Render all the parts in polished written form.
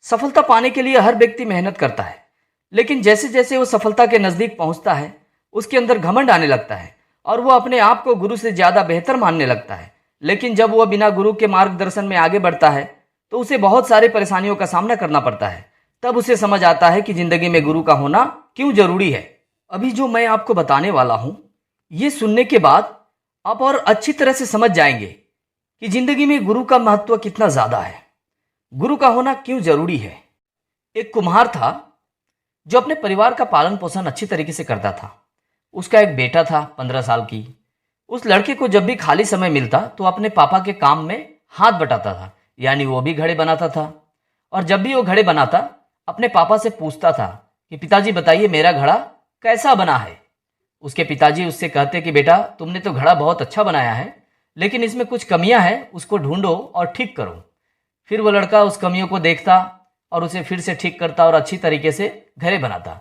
सफलता पाने के लिए हर व्यक्ति मेहनत करता है, लेकिन जैसे जैसे वो सफलता के नजदीक पहुंचता है, उसके अंदर घमंड आने लगता है और वो अपने आप को गुरु से ज्यादा बेहतर मानने लगता है। लेकिन जब वह बिना गुरु के मार्गदर्शन में आगे बढ़ता है, तो उसे बहुत सारी परेशानियों का सामना करना पड़ता है। तब उसे समझ आता है कि जिंदगी में गुरु का होना क्यों जरूरी है। अभी जो मैं आपको बताने वाला हूं, ये सुनने के बाद आप और अच्छी तरह से समझ जाएंगे कि जिंदगी में गुरु का महत्व कितना ज्यादा है, गुरु का होना क्यों जरूरी है। एक कुम्हार था जो अपने परिवार का पालन पोषण अच्छी तरीके से करता था। उसका एक बेटा था 15 साल की। उस लड़के को जब भी खाली समय मिलता तो अपने पापा के काम में हाथ बटाता था, यानी वो भी घड़े बनाता था। और जब भी वो घड़े बनाता, अपने पापा से पूछता था कि पिताजी बताइए मेरा घड़ा कैसा बना है। उसके पिताजी उससे कहते कि बेटा तुमने तो घड़ा बहुत अच्छा बनाया है, लेकिन इसमें कुछ कमियां हैं, उसको ढूंढो और ठीक करो। फिर वो लड़का उस कमियों को देखता और उसे फिर से ठीक करता और अच्छी तरीके से घड़े बनाता।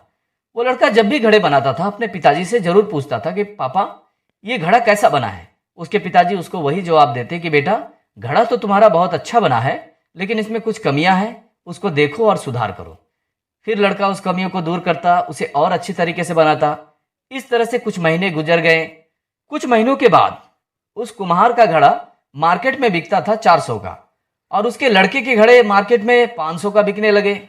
वो लड़का जब भी घड़े बनाता था अपने पिताजी से जरूर पूछता था कि पापा ये घड़ा कैसा बना है। उसके पिताजी उसको वही जवाब देते कि बेटा घड़ा तो तुम्हारा बहुत अच्छा बना है, लेकिन इसमें कुछ कमियां हैं, उसको देखो और सुधार करो। फिर लड़का उस कमियों को दूर करता, उसे और अच्छी तरीके से बनाता। इस तरह से कुछ महीने गुजर गए। कुछ महीनों के बाद उस कुम्हार का घड़ा मार्केट में बिकता था 400 का, और उसके लड़के के घड़े मार्केट में 500 का बिकने लगे।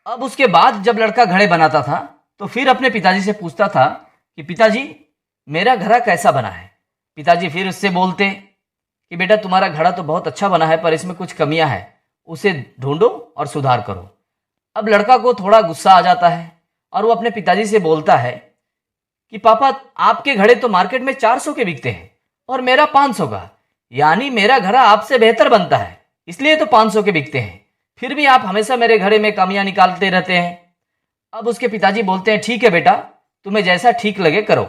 अब उसके बाद जब लड़का घड़े बनाता था तो फिर अपने पिताजी से पूछता था कि पिताजी मेरा घड़ा कैसा बना है। पिताजी फिर उससे बोलते कि बेटा तुम्हारा घड़ा तो बहुत अच्छा बना है, पर इसमें कुछ कमियां हैं, उसे ढूंढो और सुधार करो। अब लड़का को थोड़ा गुस्सा आ जाता है और वो अपने पिताजी से बोलता है कि पापा आपके घड़े तो मार्केट में 400 के बिकते हैं और मेरा 500 का, यानी मेरा घड़ा आपसे बेहतर बनता है, इसलिए तो 500 के बिकते हैं। फिर भी आप हमेशा मेरे घड़े में कमियां निकालते रहते हैं। अब उसके पिताजी बोलते हैं ठीक है बेटा, तुम्हें जैसा ठीक लगे करो।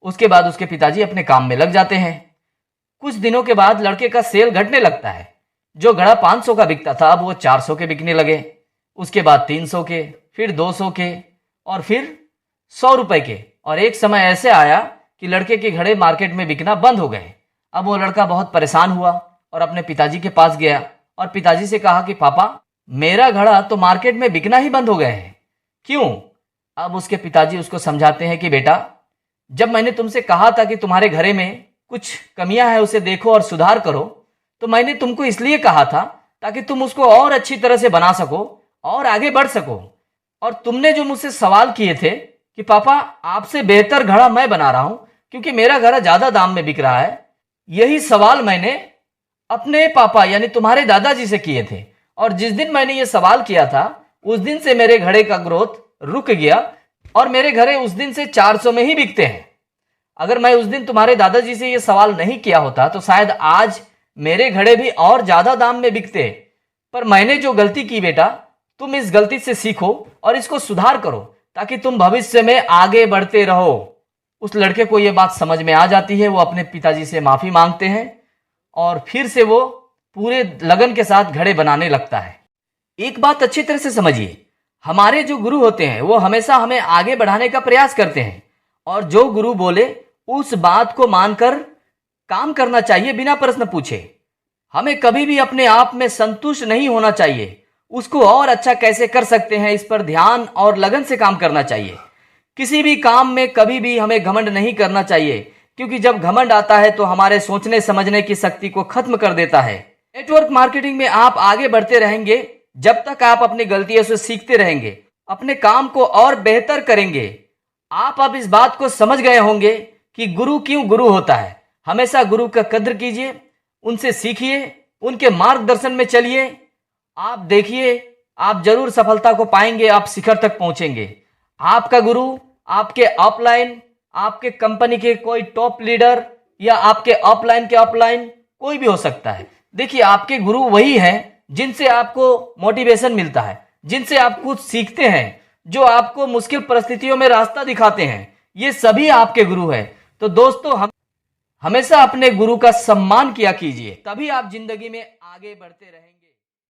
उसके बाद उसके पिताजी अपने काम में लग जाते हैं। कुछ दिनों के बाद लड़के का सेल घटने लगता है। जो घड़ा 500 का बिकता था अब वो 400 के बिकने लगे। उसके बाद 300 के, फिर 200 के और फिर 100 रुपए के। और एक समय ऐसे आया कि लड़के के घड़े मार्केट में बिकना बंद हो गए। अब वो लड़का बहुत परेशान हुआ और अपने पिताजी के पास गया और पिताजी से कहा कि पापा मेरा घड़ा तो मार्केट में बिकना ही बंद हो गए हैं, क्यों। अब उसके पिताजी उसको समझाते हैं कि बेटा जब मैंने तुमसे कहा था कि तुम्हारे घरे में कुछ कमियां हैं उसे देखो और सुधार करो, तो मैंने तुमको इसलिए कहा था ताकि तुम उसको और अच्छी तरह से बना सको और आगे बढ़ सको। और तुमने जो मुझसे सवाल किए थे कि पापा आपसे बेहतर घड़ा मैं बना रहा हूं क्योंकि मेरा घड़ा ज्यादा दाम में बिक रहा है, यही सवाल मैंने अपने पापा यानी तुम्हारे दादाजी से किए थे। और जिस दिन मैंने ये सवाल किया था उस दिन से मेरे घड़े का ग्रोथ रुक गया और मेरे घड़े उस दिन से 400 में ही बिकते हैं। अगर मैं उस दिन तुम्हारे दादाजी से ये सवाल नहीं किया होता तो शायद आज मेरे घड़े भी और ज्यादा दाम में बिकते। पर मैंने जो गलती की बेटा, तुम इस गलती से सीखो और इसको सुधार करो ताकि तुम भविष्य में आगे बढ़ते रहो। उस लड़के को यह बात समझ में आ जाती है। वो अपने पिताजी से माफी मांगते हैं और फिर से वो पूरे लगन के साथ घड़े बनाने लगता है। एक बात अच्छी तरह से समझिए, हमारे जो गुरु होते हैं वो हमेशा हमें आगे बढ़ाने का प्रयास करते हैं और जो गुरु बोले उस बात को मानकर काम करना चाहिए बिना प्रश्न पूछे। हमें कभी भी अपने आप में संतुष्ट नहीं होना चाहिए, उसको और अच्छा कैसे कर सकते हैं इस पर ध्यान और लगन से काम करना चाहिए। किसी भी काम में कभी भी हमें घमंड नहीं करना चाहिए, क्योंकि जब घमंड आता है तो हमारे सोचने समझने की शक्ति को खत्म कर देता है। नेटवर्क मार्केटिंग में आप आगे बढ़ते रहेंगे जब तक आप अपनी गलतियों से सीखते रहेंगे, अपने काम को और बेहतर करेंगे। आप अब इस बात को समझ गए होंगे कि गुरु क्यों गुरु होता है। हमेशा गुरु का कद्र कीजिए, उनसे सीखिए, उनके मार्गदर्शन में चलिए। आप देखिए आप जरूर सफलता को पाएंगे, आप शिखर तक पहुंचेंगे। आपका गुरु आपके ऑफलाइन, आपके कंपनी के कोई टॉप लीडर या आपके ऑफलाइन के ऑफलाइन कोई भी हो सकता है। देखिए आपके गुरु वही हैं जिनसे आपको मोटिवेशन मिलता है, जिनसे आप कुछ सीखते हैं, जो आपको मुश्किल परिस्थितियों में रास्ता दिखाते हैं। ये सभी आपके गुरु हैं। तो दोस्तों हम हमेशा अपने गुरु का सम्मान किया कीजिए, तभी आप जिंदगी में आगे बढ़ते रहेंगे।